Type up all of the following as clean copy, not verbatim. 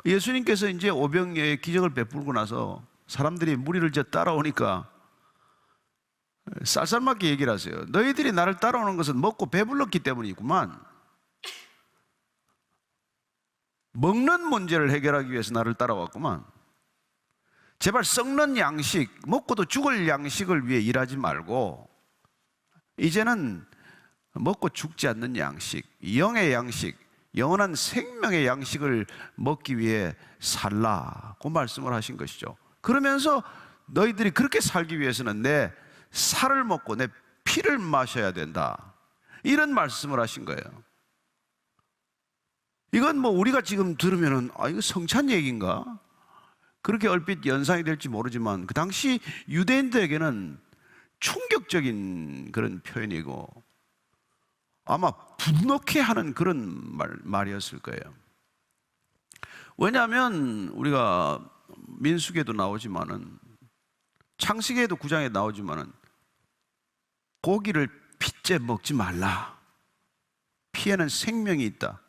예수님께서 이제 오병이어의 기적을 베풀고 나서 사람들이 무리를 이제 따라오니까 쌀쌀맞게 얘기를 하세요. 너희들이 나를 따라오는 것은 먹고 배불렀기 때문이구만. 먹는 문제를 해결하기 위해서 나를 따라왔구만. 제발 썩는 양식, 먹고도 죽을 양식을 위해 일하지 말고 이제는 먹고 죽지 않는 양식, 영의 양식, 영원한 생명의 양식을 먹기 위해 살라고 말씀을 하신 것이죠. 그러면서 너희들이 그렇게 살기 위해서는 내 살을 먹고 내 피를 마셔야 된다, 이런 말씀을 하신 거예요. 이건 뭐 우리가 지금 들으면은 이거 성찬 얘기인가? 그렇게 얼핏 연상이 될지 모르지만 그 당시 유대인들에게는 충격적인 그런 표현이고 아마 분노케 하는 그런 말이었을 거예요. 왜냐하면 우리가 민수기에도 나오지만은 창세기에도 9장에 나오지만은 고기를 핏째 먹지 말라. 피에는 생명이 있다.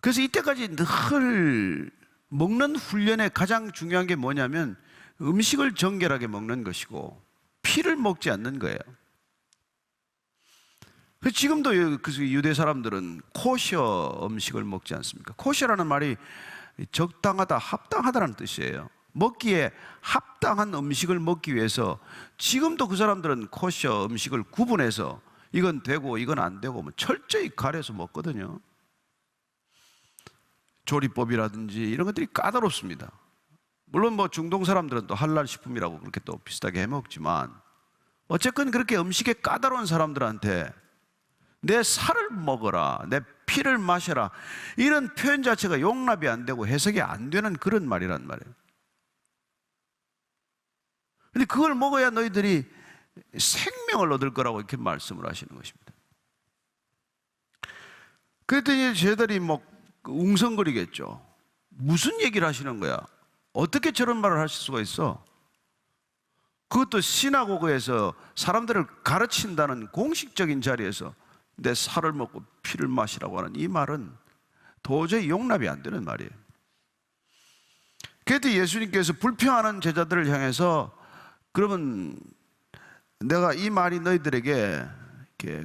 그래서 이때까지 늘 먹는 훈련의 가장 중요한 게 뭐냐면 음식을 정결하게 먹는 것이고 피를 먹지 않는 거예요. 지금도 유대 사람들은 코셔 음식을 먹지 않습니까? 코셔라는 말이 적당하다, 합당하다는 뜻이에요. 먹기에 합당한 음식을 먹기 위해서 지금도 그 사람들은 코셔 음식을 구분해서 이건 되고 이건 안 되고 뭐 철저히 가려서 먹거든요. 조리법이라든지 이런 것들이 까다롭습니다. 물론 뭐 중동 사람들은 또 할랄 식품이라고 그렇게 또 비슷하게 해먹지만 어쨌건 그렇게 음식에 까다로운 사람들한테 내 살을 먹어라, 내 피를 마셔라, 이런 표현 자체가 용납이 안 되고 해석이 안 되는 그런 말이란 말이에요. 근데 그걸 먹어야 너희들이 생명을 얻을 거라고 이렇게 말씀을 하시는 것입니다. 그랬더니 쟤들이 뭐 웅성거리겠죠. 무슨 얘기를 하시는 거야? 어떻게 저런 말을 하실 수가 있어? 그것도 시나고그에서 사람들을 가르친다는 공식적인 자리에서 내 살을 먹고 피를 마시라고 하는 이 말은 도저히 용납이 안 되는 말이에요. 그래도 예수님께서 불평하는 제자들을 향해서 그러면 내가 이 말이 너희들에게 이렇게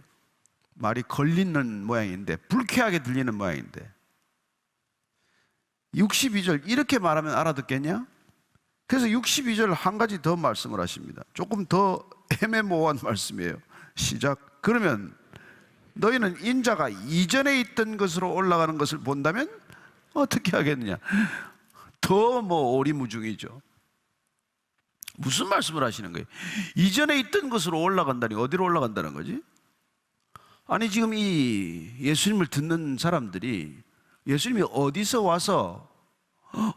말이 걸리는 모양인데, 불쾌하게 들리는 모양인데 62절 이렇게 말하면 알아듣겠냐? 그래서 62절 한 가지 더 말씀을 하십니다. 조금 더 애매모호한 말씀이에요. 시작. 그러면 너희는 인자가 이전에 있던 것으로 올라가는 것을 본다면 어떻게 하겠느냐? 더 뭐 오리무중이죠. 무슨 말씀을 하시는 거예요? 이전에 있던 것으로 올라간다니 어디로 올라간다는 거지? 아니 지금 이 예수님을 듣는 사람들이 예수님이 어디서 와서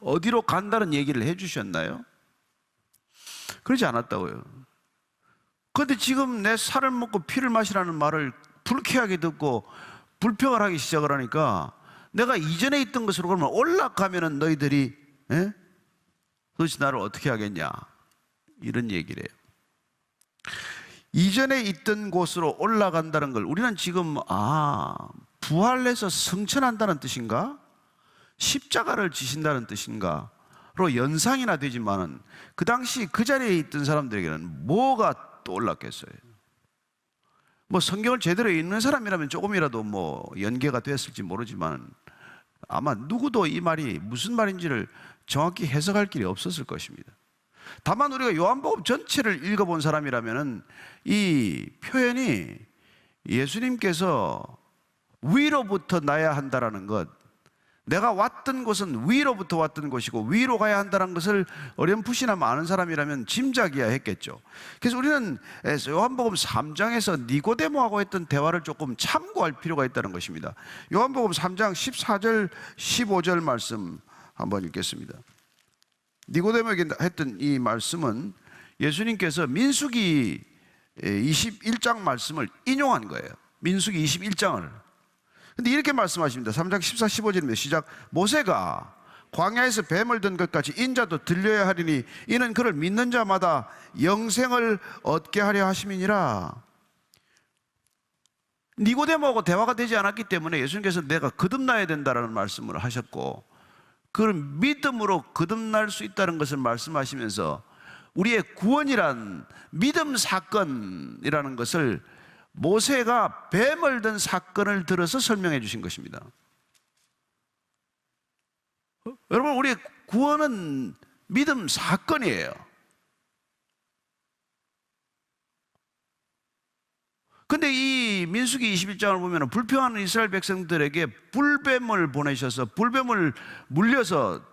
어디로 간다는 얘기를 해주셨나요? 그러지 않았다고요. 그런데 지금 내 살을 먹고 피를 마시라는 말을 불쾌하게 듣고 불평을 하기 시작을 하니까 내가 이전에 있던 것으로 그러면 올라가면은 너희들이 도대체 나를 어떻게 하겠냐, 이런 얘기를 해요. 이전에 있던 곳으로 올라간다는 걸 우리는 지금 부활해서 승천한다는 뜻인가? 십자가를 지신다는 뜻인가로 연상이나 되지만은 그 당시 그 자리에 있던 사람들에게는 뭐가 떠올랐겠어요? 뭐 성경을 제대로 읽는 사람이라면 조금이라도 뭐 연계가 됐을지 모르지만 아마 누구도 이 말이 무슨 말인지를 정확히 해석할 길이 없었을 것입니다. 다만 우리가 요한복음 전체를 읽어본 사람이라면은 이 표현이 예수님께서 위로부터 나야 한다라는 것, 내가 왔던 곳은 위로부터 왔던 곳이고 위로 가야 한다는 것을 어렴풋이나마 아는 사람이라면 짐작이야 했겠죠. 그래서 우리는 요한복음 3장에서 니고데모하고 했던 대화를 조금 참고할 필요가 있다는 것입니다. 요한복음 3장 14절 15절 말씀 한번 읽겠습니다. 니고데모에게 했던 이 말씀은 예수님께서 민수기 21장 말씀을 인용한 거예요. 민수기 21장을. 근데 이렇게 말씀하십니다. 3장 14, 15절입니다. 시작. 모세가 광야에서 뱀을 든 것 같이 인자도 들려야 하리니 이는 그를 믿는 자마다 영생을 얻게 하려 하심이니라. 니고데모하고 대화가 되지 않았기 때문에 예수님께서 내가 거듭나야 된다라는 말씀을 하셨고, 그런 믿음으로 거듭날 수 있다는 것을 말씀하시면서 우리의 구원이란 믿음 사건이라는 것을 모세가 뱀을 든 사건을 들어서 설명해 주신 것입니다. 여러분, 우리의 구원은 믿음 사건이에요. 근데 이 민수기 21장을 보면 불평하는 이스라엘 백성들에게 불뱀을 보내셔서 불뱀을 물려서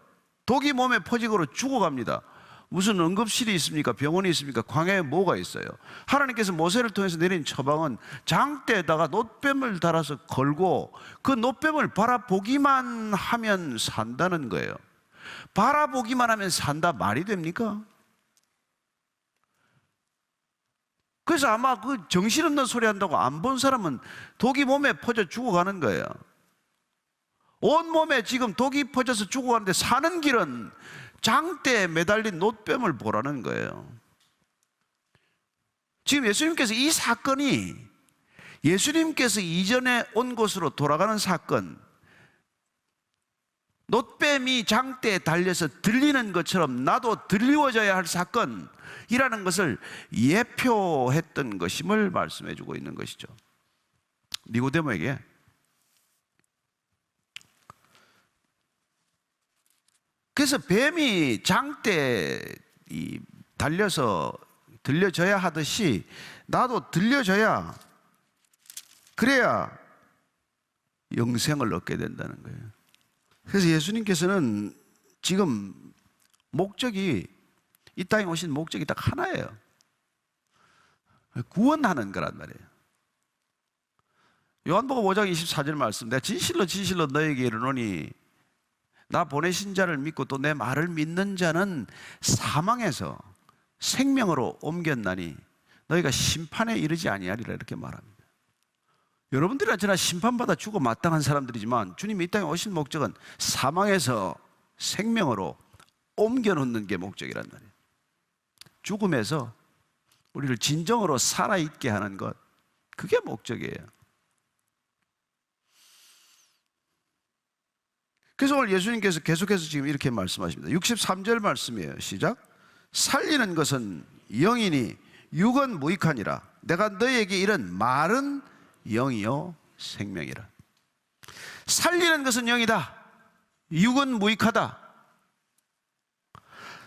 독이 몸에 퍼지고 죽어갑니다. 무슨 응급실이 있습니까? 병원이 있습니까? 광야에 뭐가 있어요? 하나님께서 모세를 통해서 내린 처방은 장대에다가 놋뱀을 달아서 걸고 그 놋뱀을 바라보기만 하면 산다는 거예요. 바라보기만 하면 산다 말이 됩니까? 그래서 아마 그 정신없는 소리 한다고 안 본 사람은 독이 몸에 퍼져 죽어가는 거예요. 온 몸에 지금 독이 퍼져서 죽어가는데 사는 길은 장대에 매달린 놋뱀을 보라는 거예요. 지금 예수님께서 이 사건이 예수님께서 이전에 온 곳으로 돌아가는 사건, 놋뱀이 장대에 달려서 들리는 것처럼 나도 들리워져야 할 사건이라는 것을 예표했던 것임을 말씀해 주고 있는 것이죠. 니고데모에게 그래서 뱀이 장대에 달려서 들려져야 하듯이 나도 들려져야, 그래야 영생을 얻게 된다는 거예요. 그래서 예수님께서는 지금 목적이, 이 땅에 오신 목적이 딱 하나예요. 구원하는 거란 말이에요. 요한복음 5장 24절 말씀, 내가 진실로 진실로 너에게 이르노니 나 보내신 자를 믿고 또 내 말을 믿는 자는 사망에서 생명으로 옮겼나니 너희가 심판에 이르지 아니하리라, 이렇게 말합니다. 여러분들이나 저나 심판받아 죽어 마땅한 사람들이지만 주님이 이 땅에 오신 목적은 사망에서 생명으로 옮겨놓는 게 목적이란 말이에요. 죽음에서 우리를 진정으로 살아있게 하는 것, 그게 목적이에요. 그래서 오늘 예수님께서 계속해서 지금 이렇게 말씀하십니다. 63절 말씀이에요. 시작. 살리는 것은 영이니 육은 무익하니라. 내가 너희에게 이른 말은 영이요 생명이라. 살리는 것은 영이다. 육은 무익하다.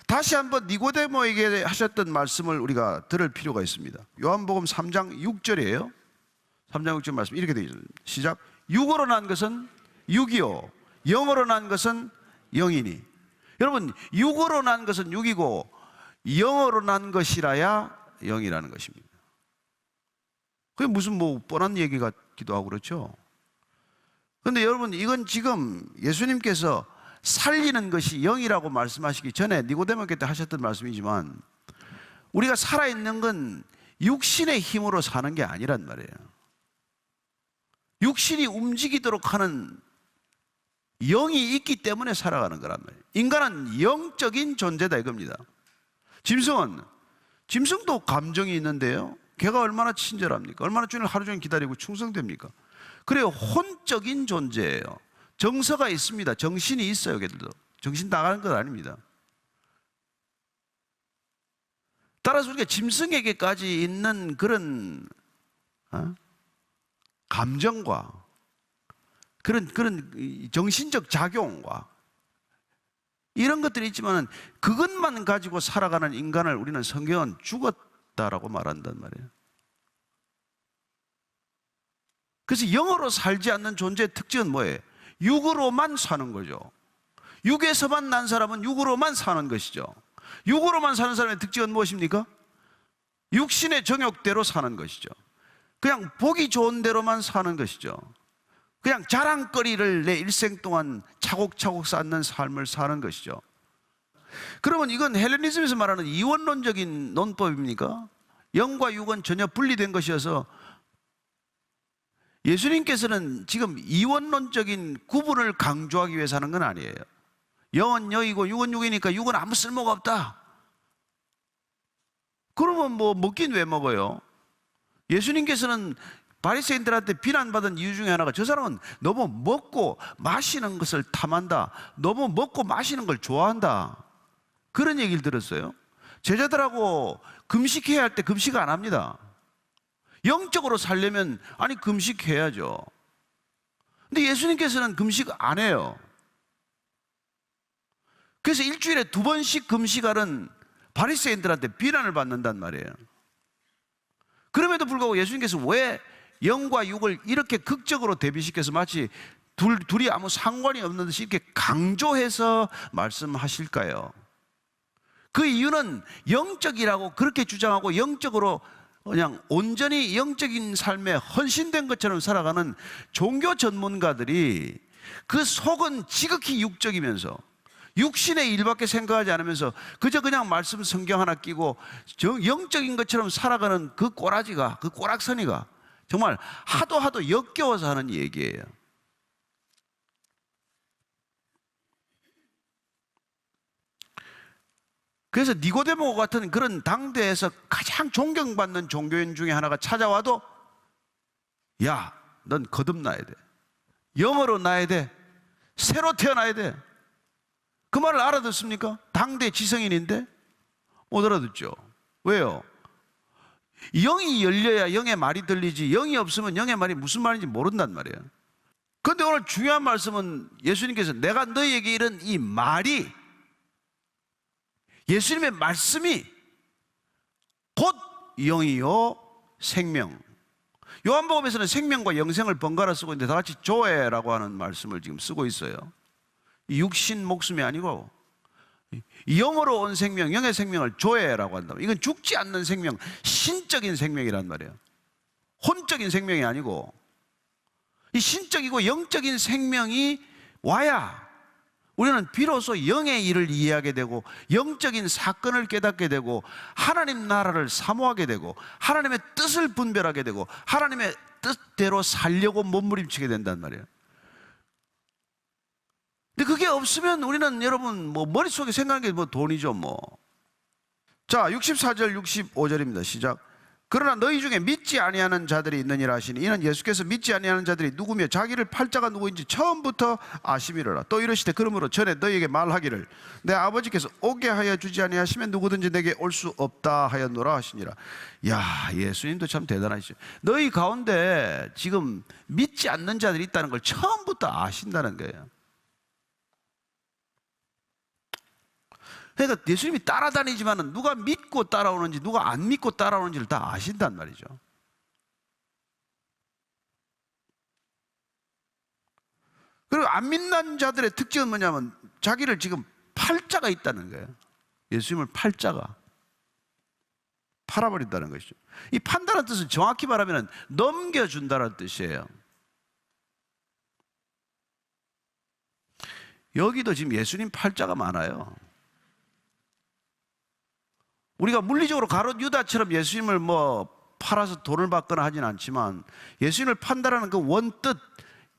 다시 한번 니고데모에게 하셨던 말씀을 우리가 들을 필요가 있습니다. 요한복음 3장 6절이에요. 3장 6절 말씀 이렇게 되어 있습니다. 시작. 육으로 난 것은 육이요 영으로 난 것은 영이니. 여러분, 육으로 난 것은 육이고 영으로 난 것이라야 영이라는 것입니다. 그게 무슨 뭐 뻔한 얘기 같기도 하고 그렇죠. 그런데 여러분, 이건 지금 예수님께서 살리는 것이 영이라고 말씀하시기 전에 니고데모께 하셨던 말씀이지만, 우리가 살아있는 건 육신의 힘으로 사는 게 아니란 말이에요. 육신이 움직이도록 하는 영이 있기 때문에 살아가는 거란 말이에요. 인간은 영적인 존재다 이겁니다. 짐승도 감정이 있는데요, 걔가 얼마나 친절합니까? 얼마나 주님을 하루 종일 기다리고 충성됩니까? 그래요, 혼적인 존재예요. 정서가 있습니다. 정신이 있어요. 걔들도 정신 나가는 건 아닙니다. 따라서 우리가 짐승에게까지 있는 그런 감정과 그런 정신적 작용과 이런 것들이 있지만 그것만 가지고 살아가는 인간을 우리는 성경은 죽었다라고 말한단 말이에요. 그래서 영으로 살지 않는 존재의 특징은 뭐예요? 육으로만 사는 거죠. 육에서만 난 사람은 육으로만 사는 것이죠. 육으로만 사는 사람의 특징은 무엇입니까? 육신의 정욕대로 사는 것이죠. 그냥 보기 좋은 대로만 사는 것이죠. 그냥 자랑거리를 내 일생 동안 차곡차곡 쌓는 삶을 사는 것이죠. 그러면 이건 헬레니즘에서 말하는 이원론적인 논법입니까? 영과 육은 전혀 분리된 것이어서 예수님께서는 지금 이원론적인 구분을 강조하기 위해서 하는 건 아니에요. 영은 영이고 육은 육이니까 육은 아무 쓸모가 없다. 그러면 뭐 먹긴 왜 먹어요? 예수님께서는 바리새인들한테 비난받은 이유 중에 하나가 저 사람은 너무 먹고 마시는 것을 탐한다, 너무 먹고 마시는 걸 좋아한다, 그런 얘기를 들었어요. 제자들하고 금식해야 할 때 금식 안 합니다. 영적으로 살려면 아니 금식해야죠. 근데 예수님께서는 금식 안 해요. 그래서 일주일에 2번씩 금식하는 바리새인들한테 비난을 받는단 말이에요. 그럼에도 불구하고 예수님께서 왜 영과 육을 이렇게 극적으로 대비시켜서 마치 둘이 아무 상관이 없는 듯이 이렇게 강조해서 말씀하실까요? 그 이유는 영적이라고 그렇게 주장하고 영적으로 그냥 온전히 영적인 삶에 헌신된 것처럼 살아가는 종교 전문가들이 그 속은 지극히 육적이면서 육신의 일밖에 생각하지 않으면서 그저 그냥 말씀 성경 하나 끼고 영적인 것처럼 살아가는 그 꼬라지가, 그 꼬락서니가 정말 하도 역겨워서 하는 얘기예요. 그래서 니고데모 같은 그런 당대에서 가장 존경받는 종교인 중에 하나가 찾아와도 야, 넌 거듭나야 돼, 영어로 나야 돼, 새로 태어나야 돼, 그 말을 알아듣습니까? 당대 지성인인데 못 알아듣죠. 왜요? 영이 열려야 영의 말이 들리지, 영이 없으면 영의 말이 무슨 말인지 모른단 말이에요. 그런데 오늘 중요한 말씀은 예수님께서 내가 너희에게 이른 이 말이, 예수님의 말씀이 곧 영이요 생명. 요한복음에서는 생명과 영생을 번갈아 쓰고 있는데 다 같이 조에라고 하는 말씀을 지금 쓰고 있어요. 육신 목숨이 아니고 영으로 온 생명, 영의 생명을 조에라고 한다. 이건 죽지 않는 생명, 신적인 생명이란 말이에요. 혼적인 생명이 아니고 이 신적이고 영적인 생명이 와야 우리는 비로소 영의 일을 이해하게 되고 영적인 사건을 깨닫게 되고 하나님 나라를 사모하게 되고 하나님의 뜻을 분별하게 되고 하나님의 뜻대로 살려고 몸부림치게 된단 말이에요. 근데 그게 없으면 우리는 여러분 뭐 머릿속에 생각하는 게 뭐 돈이죠 뭐. 자, 64절 65절입니다. 시작. 그러나 너희 중에 믿지 아니하는 자들이 있느니라 하시니 이는 예수께서 믿지 아니하는 자들이 누구며 자기를 팔자가 누구인지 처음부터 아심이로라. 또 이르시되 그러므로 전에 너희에게 말하기를 내 아버지께서 오게 하여 주지 아니하시면 누구든지 내게 올 수 없다 하였노라 하시니라. 야, 예수님도 참 대단하시죠. 너희 가운데 지금 믿지 않는 자들이 있다는 걸 처음부터 아신다는 거예요. 그러니까 예수님이 따라다니지만 누가 믿고 따라오는지 누가 안 믿고 따라오는지를 다 아신단 말이죠. 그리고 안 믿는 자들의 특징은 뭐냐면 자기를 지금 팔자가 있다는 거예요. 예수님을 팔자가 팔아버린다는 것이죠. 이 판다는 뜻은 정확히 말하면 넘겨준다는 뜻이에요. 여기도 지금 예수님 팔자가 많아요. 우리가 물리적으로 가룟 유다처럼 예수님을 뭐 팔아서 돈을 받거나 하진 않지만 예수님을 판다라는 그 원뜻,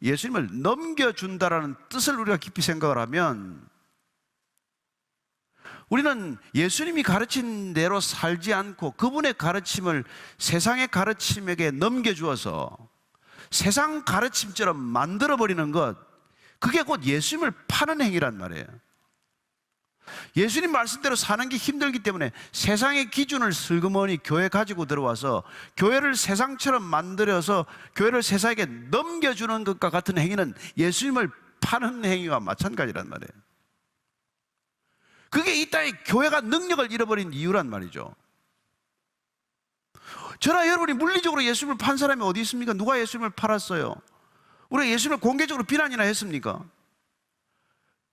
예수님을 넘겨준다라는 뜻을 우리가 깊이 생각을 하면 우리는 예수님이 가르친 대로 살지 않고 그분의 가르침을 세상의 가르침에게 넘겨주어서 세상 가르침처럼 만들어버리는 것, 그게 곧 예수님을 파는 행위란 말이에요. 예수님 말씀대로 사는 게 힘들기 때문에 세상의 기준을 슬그머니 교회 가지고 들어와서 교회를 세상처럼 만들어서 교회를 세상에게 넘겨주는 것과 같은 행위는 예수님을 파는 행위와 마찬가지란 말이에요. 그게 이 땅에 교회가 능력을 잃어버린 이유란 말이죠. 저나 여러분이 물리적으로 예수님을 판 사람이 어디 있습니까? 누가 예수님을 팔았어요? 우리가 예수님을 공개적으로 비난이나 했습니까?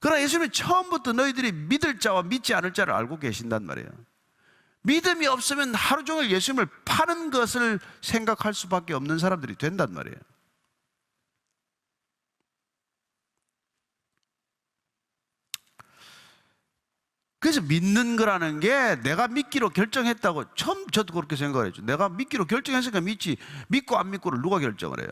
그러나 예수님은 처음부터 너희들이 믿을 자와 믿지 않을 자를 알고 계신단 말이에요. 믿음이 없으면 하루 종일 예수님을 파는 것을 생각할 수밖에 없는 사람들이 된단 말이에요. 그래서 믿는 거라는 게 내가 믿기로 결정했다고, 처음 저도 그렇게 생각을 했죠. 내가 믿기로 결정했으니까 믿지, 믿고 안 믿고를 누가 결정을 해요?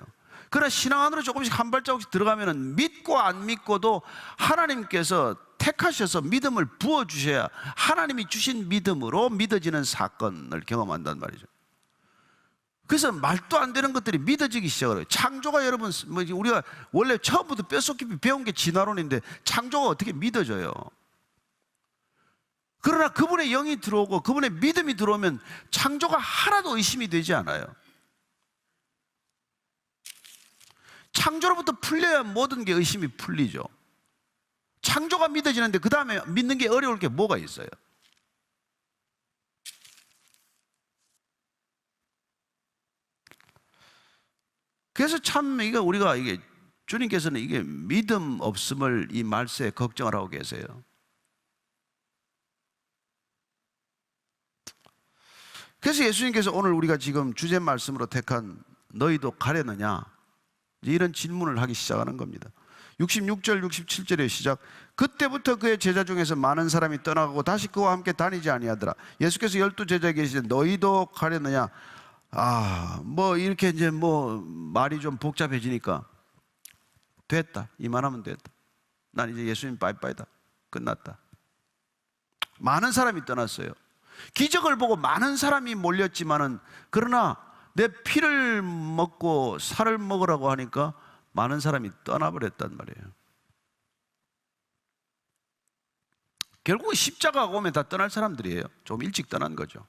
그러나 신앙 안으로 조금씩 한 발자국씩 들어가면은 믿고 안 믿고도 하나님께서 택하셔서 믿음을 부어주셔야 하나님이 주신 믿음으로 믿어지는 사건을 경험한단 말이죠. 그래서 말도 안 되는 것들이 믿어지기 시작해요. 창조가 여러분, 우리가 원래 처음부터 뼛속 깊이 배운 게 진화론인데 창조가 어떻게 믿어져요? 그러나 그분의 영이 들어오고 그분의 믿음이 들어오면 창조가 하나도 의심이 되지 않아요. 창조로부터 풀려야 모든 게 의심이 풀리죠. 창조가 믿어지는데 그 다음에 믿는 게 어려울 게 뭐가 있어요? 그래서 참 우리가 주님께서는 이게 믿음 없음을 이 말세에 걱정을 하고 계세요. 그래서 예수님께서 오늘 우리가 지금 주제 말씀으로 택한 너희도 가려느냐, 이런 질문을 하기 시작하는 겁니다. 66절 67절의 시작. 그때부터 그의 제자 중에서 많은 사람이 떠나가고 다시 그와 함께 다니지 아니하더라. 예수께서 12 제자에게 계시되 너희도 가려느냐. 이렇게 이제 말이 좀 복잡해지니까 됐다, 이만하면 됐다, 난 이제 예수님 빠이빠이다, 끝났다. 많은 사람이 떠났어요. 기적을 보고 많은 사람이 몰렸지만은, 그러나 내 피를 먹고 살을 먹으라고 하니까 많은 사람이 떠나버렸단 말이에요. 결국은 십자가가 오면 다 떠날 사람들이에요. 좀 일찍 떠난 거죠.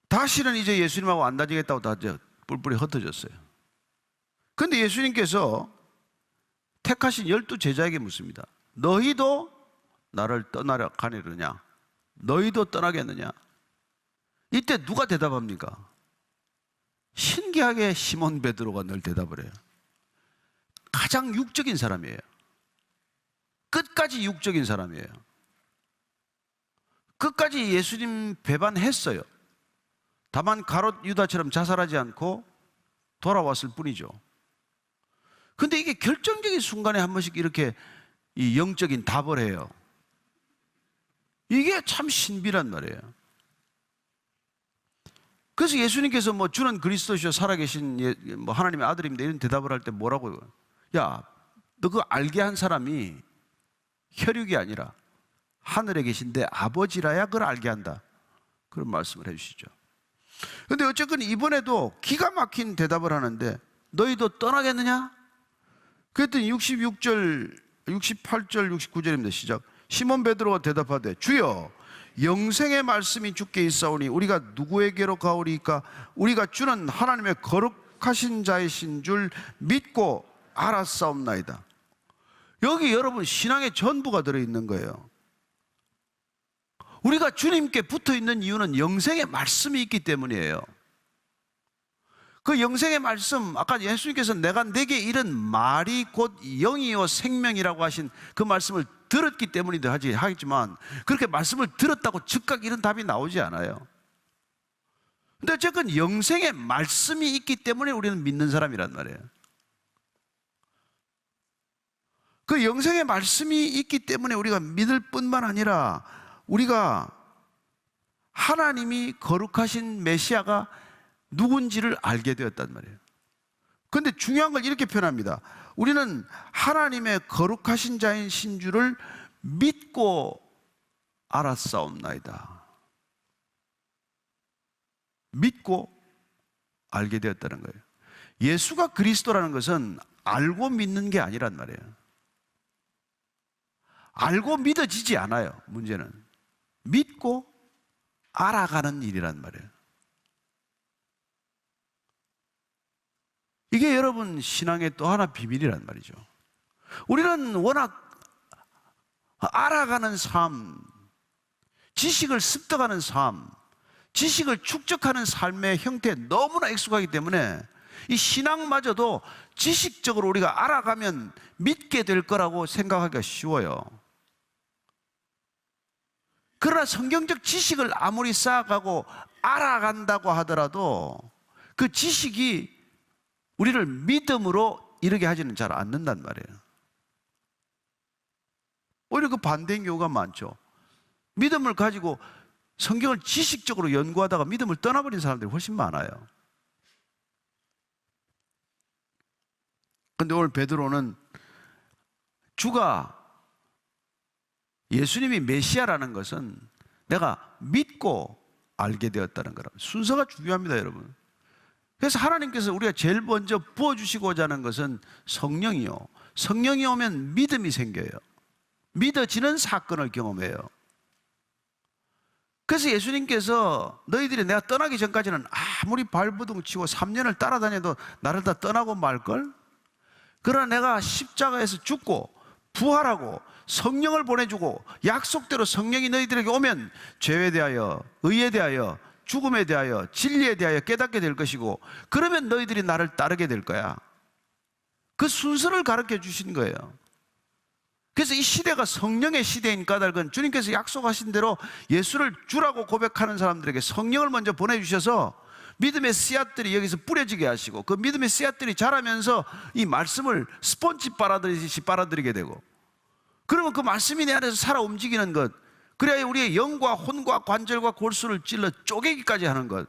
다시는 이제 예수님하고 안 다니겠다고 다 이제 뿔뿔이 흩어졌어요. 그런데 예수님께서 택하신 12 제자에게 묻습니다. 너희도 나를 떠나려 가느냐? 너희도 떠나겠느냐? 이때 누가 대답합니까? 신기하게 시몬 베드로가 늘 대답을 해요. 가장 육적인 사람이에요. 끝까지 육적인 사람이에요. 끝까지 예수님 배반했어요. 다만 가롯 유다처럼 자살하지 않고 돌아왔을 뿐이죠. 근데 이게 결정적인 순간에 한 번씩 이렇게 이 영적인 답을 해요. 이게 참 신비란 말이에요. 그래서 예수님께서 주는 그리스도시요 살아계신 하나님의 아들입니다, 이런 대답을 할 때 뭐라고 해요? 야, 너 그거 알게 한 사람이 혈육이 아니라 하늘에 계신데 아버지라야 그걸 알게 한다, 그런 말씀을 해주시죠. 그런데 어쨌든 이번에도 기가 막힌 대답을 하는데 너희도 떠나겠느냐? 그랬더니 66절, 68절, 69절입니다. 시작. 시몬 베드로가 대답하되 주여, 영생의 말씀이 주께 있사오니 우리가 누구에게로 가오리까? 우리가 주는 하나님의 거룩하신 자이신 줄 믿고 알았사옵나이다. 여기 여러분 신앙의 전부가 들어있는 거예요. 우리가 주님께 붙어있는 이유는 영생의 말씀이 있기 때문이에요. 그 영생의 말씀, 아까 예수님께서 내가 내게 이른 말이 곧 영이요 생명이라고 하신 그 말씀을 들었기 때문이다 하겠지만, 그렇게 말씀을 들었다고 즉각 이런 답이 나오지 않아요. 근데 어쨌든 영생의 말씀이 있기 때문에 우리는 믿는 사람이란 말이에요. 그 영생의 말씀이 있기 때문에 우리가 믿을 뿐만 아니라 우리가 하나님이 거룩하신 메시아가 누군지를 알게 되었단 말이에요. 그런데 중요한 걸 이렇게 표현합니다. 우리는 하나님의 거룩하신 자이신 줄을 믿고 알았사옵나이다. 믿고 알게 되었다는 거예요. 예수가 그리스도라는 것은 알고 믿는 게 아니란 말이에요. 알고 믿어지지 않아요. 문제는 믿고 알아가는 일이란 말이에요. 이게 여러분 신앙의 또 하나 비밀이란 말이죠. 우리는 워낙 알아가는 삶, 지식을 습득하는 삶, 지식을 축적하는 삶의 형태에 너무나 익숙하기 때문에 이 신앙마저도 지식적으로 우리가 알아가면 믿게 될 거라고 생각하기가 쉬워요. 그러나 성경적 지식을 아무리 쌓아가고 알아간다고 하더라도 그 지식이 우리를 믿음으로 이르게 하지는 잘 않는단 말이에요. 오히려 그 반대인 경우가 많죠. 믿음을 가지고 성경을 지식적으로 연구하다가 믿음을 떠나버린 사람들이 훨씬 많아요. 그런데 오늘 베드로는 주가 예수님이 메시아라는 것은 내가 믿고 알게 되었다는 거라. 순서가 중요합니다, 여러분. 그래서 하나님께서 우리가 제일 먼저 부어주시고자 하는 것은 성령이요. 성령이 오면 믿음이 생겨요. 믿어지는 사건을 경험해요. 그래서 예수님께서 너희들이 내가 떠나기 전까지는 아무리 발버둥 치고 3년을 따라다녀도 나를 다 떠나고 말걸? 그러나 내가 십자가에서 죽고 부활하고 성령을 보내주고 약속대로 성령이 너희들에게 오면 죄에 대하여, 의에 대하여, 죽음에 대하여, 진리에 대하여 깨닫게 될 것이고, 그러면 너희들이 나를 따르게 될 거야. 그 순서를 가르쳐 주신 거예요. 그래서 이 시대가 성령의 시대인 까닭은 주님께서 약속하신 대로 예수를 주라고 고백하는 사람들에게 성령을 먼저 보내주셔서 믿음의 씨앗들이 여기서 뿌려지게 하시고, 그 믿음의 씨앗들이 자라면서 이 말씀을 스폰지 빨아들이듯이 빨아들이게 되고, 그러면 그 말씀이 내 안에서 살아 움직이는 것, 그래야 우리의 영과 혼과 관절과 골수를 찔러 쪼개기까지 하는 것,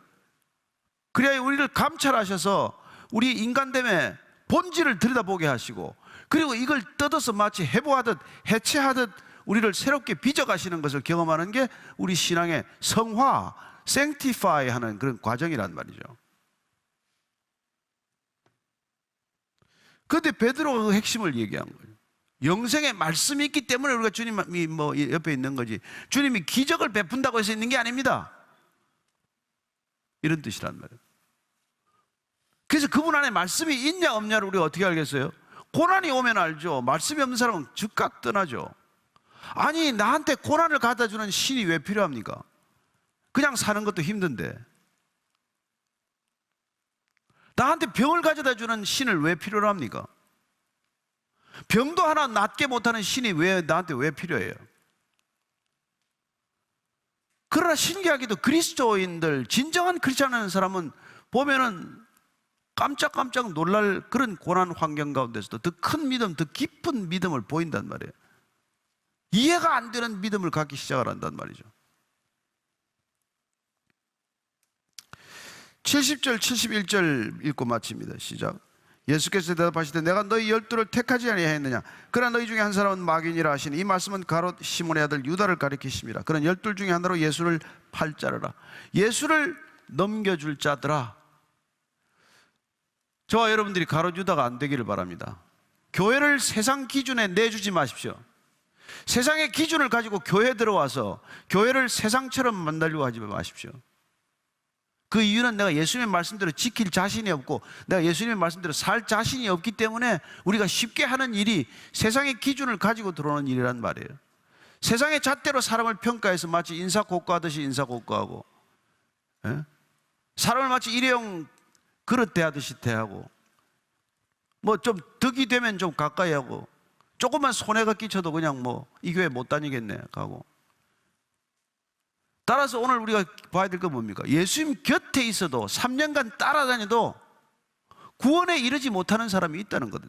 그래야 우리를 감찰하셔서 우리 인간됨의 본질을 들여다보게 하시고, 그리고 이걸 뜯어서 마치 해부하듯 해체하듯 우리를 새롭게 빚어가시는 것을 경험하는 게 우리 신앙의 성화, sanctify 하는 그런 과정이란 말이죠. 그런데 베드로가 그 핵심을 얘기한 거예요. 영생의 말씀이 있기 때문에 우리가 주님이 뭐 옆에 있는 거지, 주님이 기적을 베푼다고 해서 있는 게 아닙니다. 이런 뜻이란 말이에요. 그래서 그분 안에 말씀이 있냐 없냐를 우리가 어떻게 알겠어요? 고난이 오면 알죠. 말씀이 없는 사람은 즉각 떠나죠. 아니, 나한테 고난을 갖다 주는 신이 왜 필요합니까? 그냥 사는 것도 힘든데. 나한테 병을 가져다 주는 신을 왜 필요로 합니까? 병도 하나 낫게 못하는 신이 나한테 왜 필요해요? 그러나 신기하게도 그리스도인들, 진정한 크리스찬 하는 사람은 보면은 깜짝깜짝 놀랄 그런 고난 환경 가운데서도 더 큰 믿음, 더 깊은 믿음을 보인단 말이에요. 이해가 안 되는 믿음을 갖기 시작을 한단 말이죠. 70절, 71절 읽고 마칩니다. 시작. 예수께서 대답하시되 내가 너희 12를 택하지 아니하였느냐? 그러나 너희 중에 한 사람은 마귀니라 하시니, 이 말씀은 가롯 시몬의 아들 유다를 가리키심이라. 그는 12 중에 하나로 예수를 팔 자르라. 예수를 넘겨줄 자들아. 저와 여러분들이 가롯 유다가 안 되기를 바랍니다. 교회를 세상 기준에 내주지 마십시오. 세상의 기준을 가지고 교회에 들어와서 교회를 세상처럼 만들려고 하지 마십시오. 그 이유는 내가 예수님의 말씀대로 지킬 자신이 없고, 내가 예수님의 말씀대로 살 자신이 없기 때문에 우리가 쉽게 하는 일이 세상의 기준을 가지고 들어오는 일이란 말이에요. 세상의 잣대로 사람을 평가해서 마치 인사고과하듯이 인사고과하고, 사람을 마치 일회용 그릇 대하듯이 대하고, 뭐 좀 덕이 되면 좀 가까이 하고, 조금만 손해가 끼쳐도 그냥 뭐 이 교회 못 다니겠네 가고. 따라서 오늘 우리가 봐야 될 건 뭡니까? 예수님 곁에 있어도 3년간 따라다녀도 구원에 이르지 못하는 사람이 있다는 거든.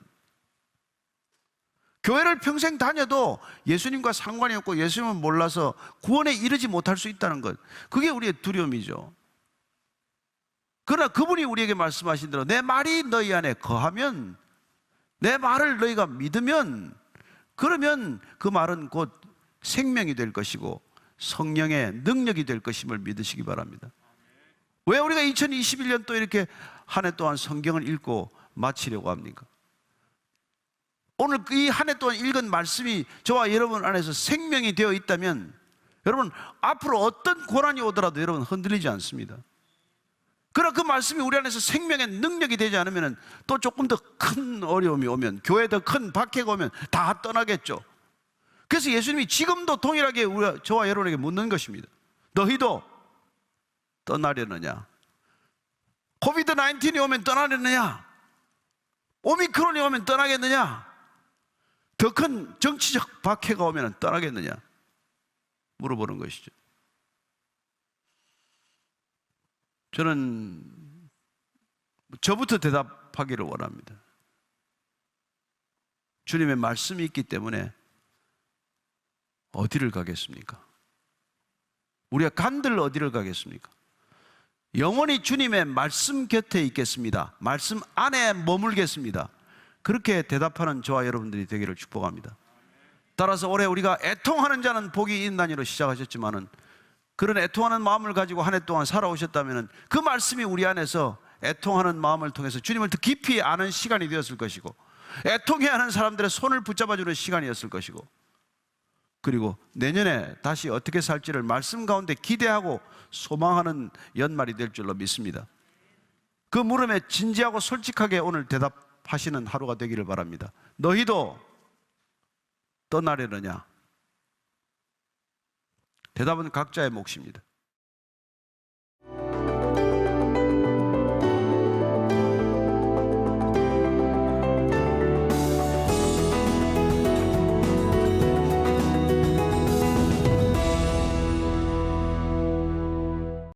교회를 평생 다녀도 예수님과 상관이 없고 예수님을 몰라서 구원에 이르지 못할 수 있다는 것, 그게 우리의 두려움이죠. 그러나 그분이 우리에게 말씀하신 대로 내 말이 너희 안에 거하면, 내 말을 너희가 믿으면, 그러면 그 말은 곧 생명이 될 것이고 성령의 능력이 될 것임을 믿으시기 바랍니다. 왜 우리가 2021년 또 이렇게 한 해 동안 성경을 읽고 마치려고 합니까? 오늘 이 한 해 동안 읽은 말씀이 저와 여러분 안에서 생명이 되어 있다면, 여러분 앞으로 어떤 고난이 오더라도 여러분 흔들리지 않습니다. 그러나 그 말씀이 우리 안에서 생명의 능력이 되지 않으면 또 조금 더 큰 어려움이 오면, 교회에 더 큰 박해가 오면 다 떠나겠죠. 그래서 예수님이 지금도 동일하게 저와 여러분에게 묻는 것입니다. 너희도 떠나려느냐? 코비드-19이 오면 떠나려느냐? 오미크론이 오면 떠나겠느냐? 더 큰 정치적 박해가 오면 떠나겠느냐? 물어보는 것이죠. 저는 저부터 대답하기를 원합니다. 주님의 말씀이 있기 때문에 어디를 가겠습니까? 우리가 간들 어디를 가겠습니까? 영원히 주님의 말씀 곁에 있겠습니다. 말씀 안에 머물겠습니다. 그렇게 대답하는 저와 여러분들이 되기를 축복합니다. 따라서 올해 우리가 애통하는 자는 복이 있나니로 시작하셨지만은 그런 애통하는 마음을 가지고 한 해 동안 살아오셨다면 그 말씀이 우리 안에서 애통하는 마음을 통해서 주님을 더 깊이 아는 시간이 되었을 것이고, 애통해야 하는 사람들의 손을 붙잡아주는 시간이었을 것이고, 그리고 내년에 다시 어떻게 살지를 말씀 가운데 기대하고 소망하는 연말이 될 줄로 믿습니다. 그 물음에 진지하고 솔직하게 오늘 대답하시는 하루가 되기를 바랍니다. 너희도 떠나려느냐? 대답은 각자의 몫입니다.